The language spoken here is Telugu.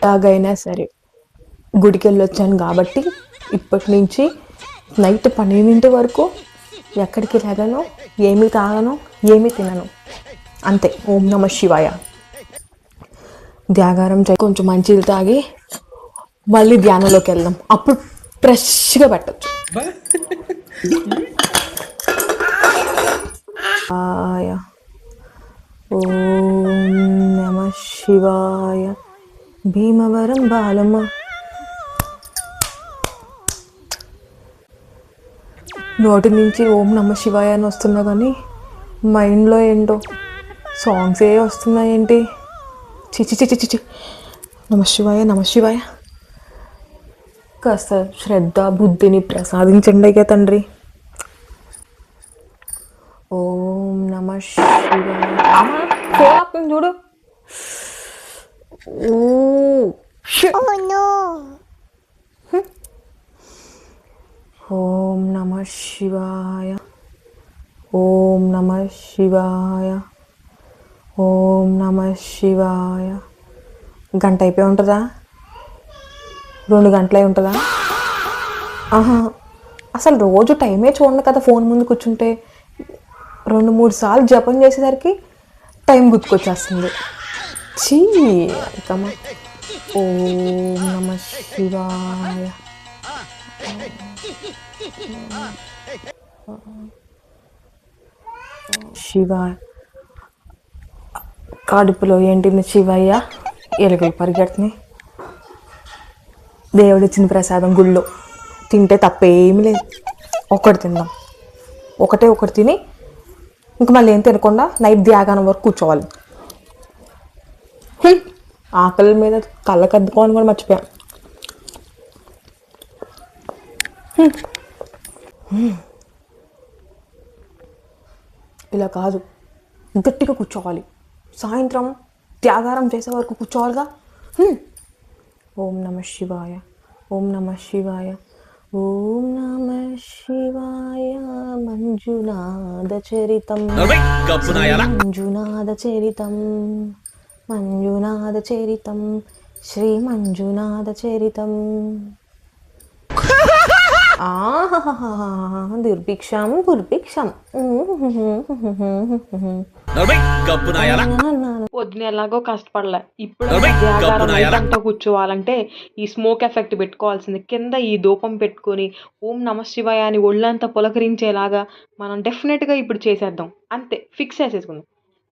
ఎలాగైనా సరే గుడికి వెళ్ళొచ్చాను కాబట్టి ఇప్పటి నుంచి నైట్ 12 వరకు ఎక్కడికి వెళ్ళను, ఏమి తాగను, ఏమి తినను, అంతే. ఓం నమ శివాయ. ధ్యాగారం కొంచెం మంచిది తాగి మళ్ళీ ధ్యానంలోకి వెళ్దాం, అప్పుడు ఫ్రెష్గా పెట్టచ్చు. ఓం నమ శివాయ. భీమవరం బాలమ్మ. నోటి నుంచి ఓం నమ శివాయ అని వస్తున్నా కానీ మైండ్లో ఏంటో సాంగ్స్ వస్తున్నాయేంటి. చిచి చిచి చిచి. నమ శివాయ నమ శివాయ. కాస్త శ్రద్ధ బుద్ధిని ప్రసాదించండి అయ్యా తండ్రి. ఓం నమ శివాయ. చూడు. ఓం నమ శివాయ. ఓం నమ శివాయ. ఓం నమ శివాయ. గంట అయిపోయి ఉంటుందా? 2 గంటలై ఉంటుందా? అసలు రోజు టైమే చూడండి కదా, ఫోన్ ముందు కూర్చుంటే 2-3 సార్లు జపం చేసేసరికి టైం గుర్తుకొచ్చేస్తుంది. చీ కమ్మా. ఓం నమ శివాయ. శివాయ. కడుపులో ఏంటింది శివయ్య, ఎలుకలు పరిగెడుతున్నాయి. దేవుడిచ్చిన ప్రసాదం గుళ్ళో తింటే తప్పేమీ లేదు. ఒకటి తిందాం, ఒకటి తిని ఇంక మళ్ళీ ఏం తినకుండా నైట్ ధ్యాగానం వరకు కూర్చోవాలి. ఆకలి మీద కళ్ళకి అద్దుకోని కూడా మర్చిపోయాను. ఇలా కాదు, గట్టిగా కూర్చోవాలి. సాయంత్రం త్యాగారం చేసే వరకు కూర్చోవాలిగా. ఓం నమ శివాయ. ఓం నమ శివాయ. ఓం నమ శివాయ. మంజునాథ చరితం మంజునాథ చరితం మంజునాథ చరితం శ్రీ మంజునాథ చరితం. దుర్భిక్షం దుర్భిక్షం. పొద్దున ఎలాగో కష్టపడలే, ఇప్పుడు కూర్చోవాలంటే ఈ స్మోక్ ఎఫెక్ట్ పెట్టుకోవాల్సింది. కింద ఈ ధూపం పెట్టుకొని ఓం నమ శివాయ అని ఒళ్ళంతా పులకరించేలాగా మనం డెఫినెట్గా ఇప్పుడు చేసేద్దాం. అంతే, ఫిక్స్ చేసేసుకుందాం.